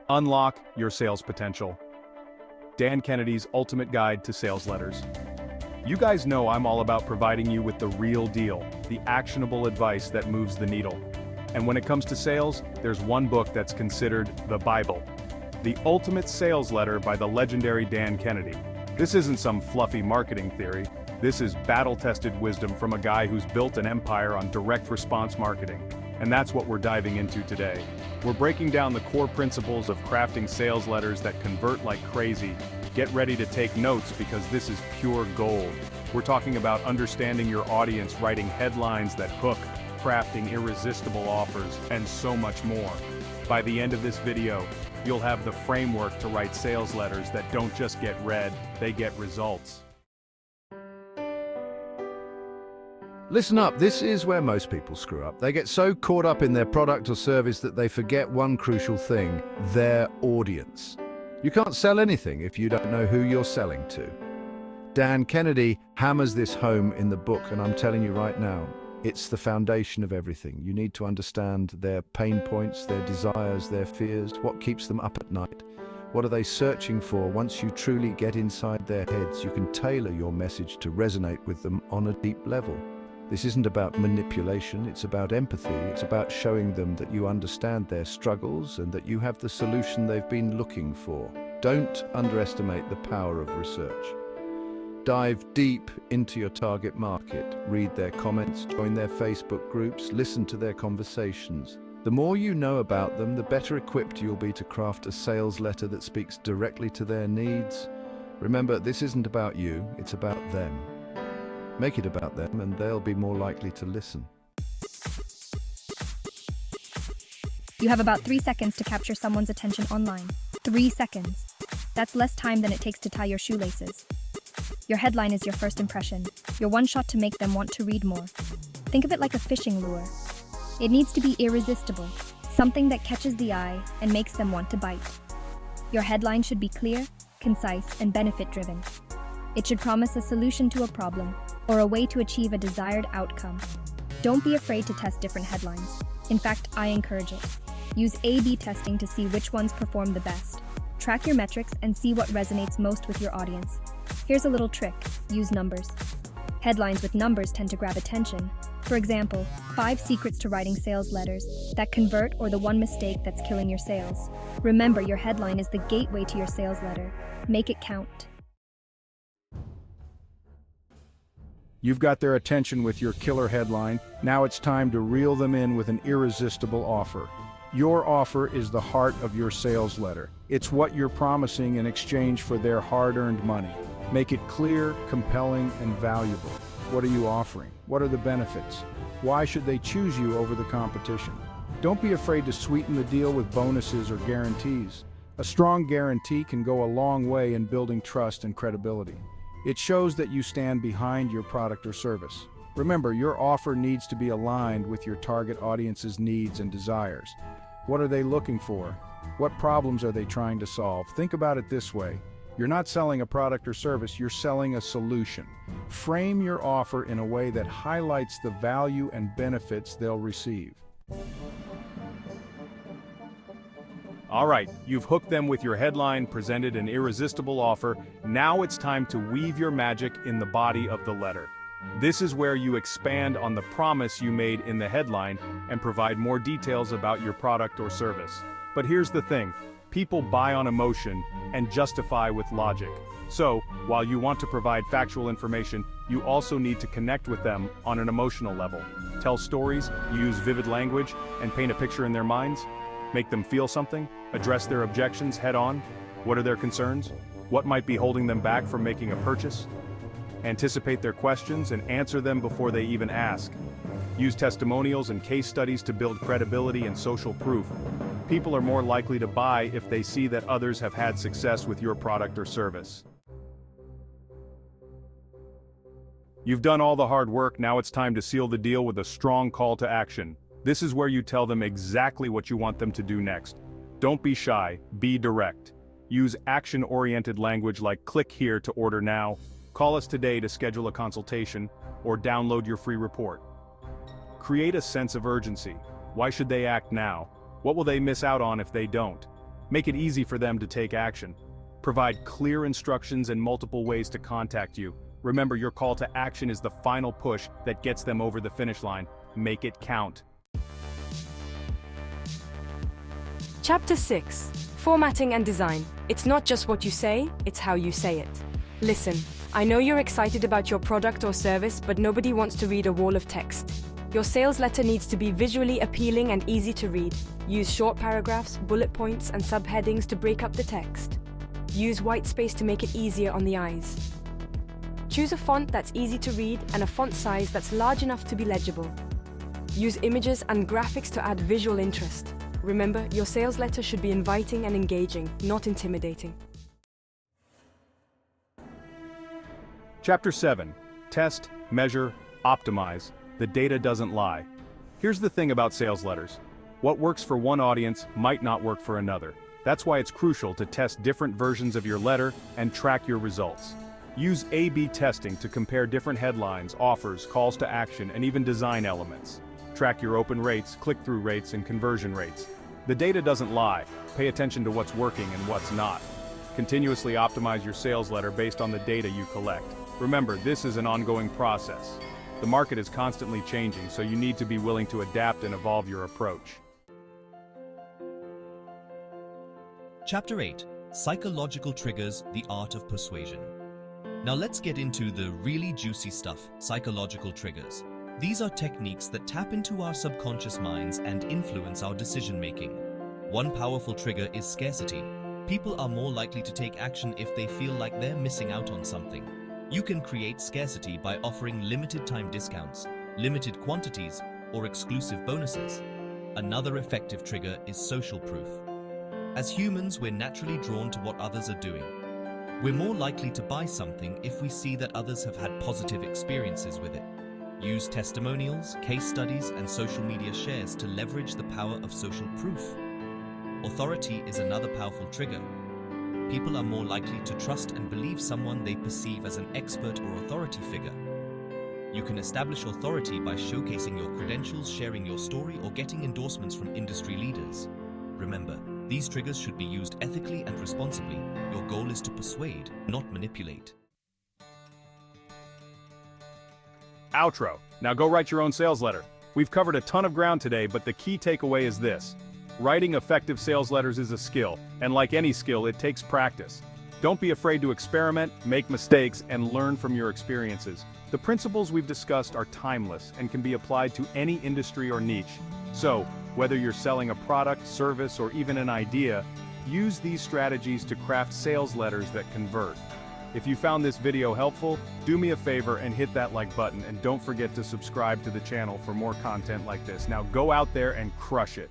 Unlock your sales potential. Dan Kennedy's ultimate guide to sales letters. You guys know I'm all about providing you with the real deal, the actionable advice that moves the needle. And when it comes to sales, there's one book that's considered the Bible. The Ultimate Sales Letter by the legendary Dan Kennedy. This isn't some fluffy marketing theory. This is battle-tested wisdom from a guy who's built an empire on direct response marketing. And that's what we're diving into today. We're breaking down the core principles of crafting sales letters that convert like crazy. Get ready to take notes because this is pure gold. We're talking about understanding your audience, writing headlines that hook, crafting irresistible offers, and so much more. By the end of this video, you'll have the framework to write sales letters that don't just get read, they get results. Listen up, this is where most people screw up. They get so caught up in their product or service that they forget one crucial thing: their audience. You can't sell anything if you don't know who you're selling to. Dan Kennedy hammers this home in the book, and I'm telling you right now, it's the foundation of everything. You need to understand their pain points, their desires, their fears, what keeps them up at night. What are they searching for? Once you truly get inside their heads, you can tailor your message to resonate with them on a deep level. This isn't about manipulation, it's about empathy. It's about showing them that you understand their struggles and that you have the solution they've been looking for. Don't underestimate the power of research. Dive deep into your target market, read their comments, join their Facebook groups, listen to their conversations. The more you know about them, the better equipped you'll be to craft a sales letter that speaks directly to their needs. Remember, this isn't about you, it's about them. Make it about them and they'll be more likely to listen. You have about 3 seconds to capture someone's attention online. 3 seconds. That's less time than it takes to tie your shoelaces. Your headline is your first impression, your one shot to make them want to read more. Think of it like a fishing lure. It needs to be irresistible, something that catches the eye and makes them want to bite. Your headline should be clear, concise, and benefit-driven. It should promise a solution to a problem or a way to achieve a desired outcome. Don't be afraid to test different headlines. In fact, I encourage it. Use A/B testing to see which ones perform the best. Track your metrics and see what resonates most with your audience. Here's a little trick: use numbers. Headlines with numbers tend to grab attention. For example, 5 secrets to writing sales letters that convert, or the 1 mistake that's killing your sales. Remember, your headline is the gateway to your sales letter. Make it count. You've got their attention with your killer headline. Now it's time to reel them in with an irresistible offer. Your offer is the heart of your sales letter. It's what you're promising in exchange for their hard-earned money. Make it clear, compelling, and valuable. What are you offering? What are the benefits? Why should they choose you over the competition? Don't be afraid to sweeten the deal with bonuses or guarantees. A strong guarantee can go a long way in building trust and credibility. It shows that you stand behind your product or service. Remember, your offer needs to be aligned with your target audience's needs and desires. What are they looking for? What problems are they trying to solve? Think about it this way. You're not selling a product or service, you're selling a solution. Frame your offer in a way that highlights the value and benefits they'll receive. All right, you've hooked them with your headline, presented an irresistible offer. Now it's time to weave your magic in the body of the letter. This is where you expand on the promise you made in the headline and provide more details about your product or service. But here's the thing, people buy on emotion and justify with logic. So, while you want to provide factual information, you also need to connect with them on an emotional level. Tell stories, use vivid language, and paint a picture in their minds. Make them feel something, address their objections head on. What are their concerns? What might be holding them back from making a purchase? Anticipate their questions and answer them before they even ask. Use testimonials and case studies to build credibility and social proof. People are more likely to buy if they see that others have had success with your product or service. You've done all the hard work, now it's time to seal the deal with a strong call to action. This is where you tell them exactly what you want them to do next. Don't be shy, be direct. Use action-oriented language like click here to order now, call us today to schedule a consultation, or download your free report. Create a sense of urgency. Why should they act now? What will they miss out on if they don't? Make it easy for them to take action. Provide clear instructions and multiple ways to contact you. Remember, your call to action is the final push that gets them over the finish line. Make it count. Chapter 6. Formatting and Design. It's not just what you say, it's how you say it. Listen, I know you're excited about your product or service, but nobody wants to read a wall of text. Your sales letter needs to be visually appealing and easy to read. Use short paragraphs, bullet points, and subheadings to break up the text. Use white space to make it easier on the eyes. Choose a font that's easy to read and a font size that's large enough to be legible. Use images and graphics to add visual interest. Remember, your sales letter should be inviting and engaging, not intimidating. Chapter 7. Test, measure, optimize. The data doesn't lie. Here's the thing about sales letters. What works for one audience might not work for another. That's why it's crucial to test different versions of your letter and track your results. Use A/B testing to compare different headlines, offers, calls to action, and even design elements. Track your open rates, click-through rates, and conversion rates. The data doesn't lie. Pay attention to what's working and what's not. Continuously optimize your sales letter based on the data you collect. Remember, this is an ongoing process. The market is constantly changing, so you need to be willing to adapt and evolve your approach. Chapter 8. Psychological Triggers, the Art of Persuasion. Now let's get into the really juicy stuff, psychological triggers. These are techniques that tap into our subconscious minds and influence our decision-making. One powerful trigger is scarcity. People are more likely to take action if they feel like they're missing out on something. You can create scarcity by offering limited time discounts, limited quantities, or exclusive bonuses. Another effective trigger is social proof. As humans, we're naturally drawn to what others are doing. We're more likely to buy something if we see that others have had positive experiences with it. Use testimonials, case studies, and social media shares to leverage the power of social proof. Authority is another powerful trigger. People are more likely to trust and believe someone they perceive as an expert or authority figure. You can establish authority by showcasing your credentials, sharing your story, or getting endorsements from industry leaders. Remember, these triggers should be used ethically and responsibly. Your goal is to persuade, not manipulate. Outro. Now go write your own sales letter. We've covered a ton of ground today, but the key takeaway is this. Writing effective sales letters is a skill, and like any skill, it takes practice. Don't be afraid to experiment, make mistakes, and learn from your experiences. The principles we've discussed are timeless and can be applied to any industry or niche. So, whether you're selling a product, service, or even an idea, use these strategies to craft sales letters that convert. If you found this video helpful, do me a favor and hit that like button, and don't forget to subscribe to the channel for more content like this. Now go out there and crush it.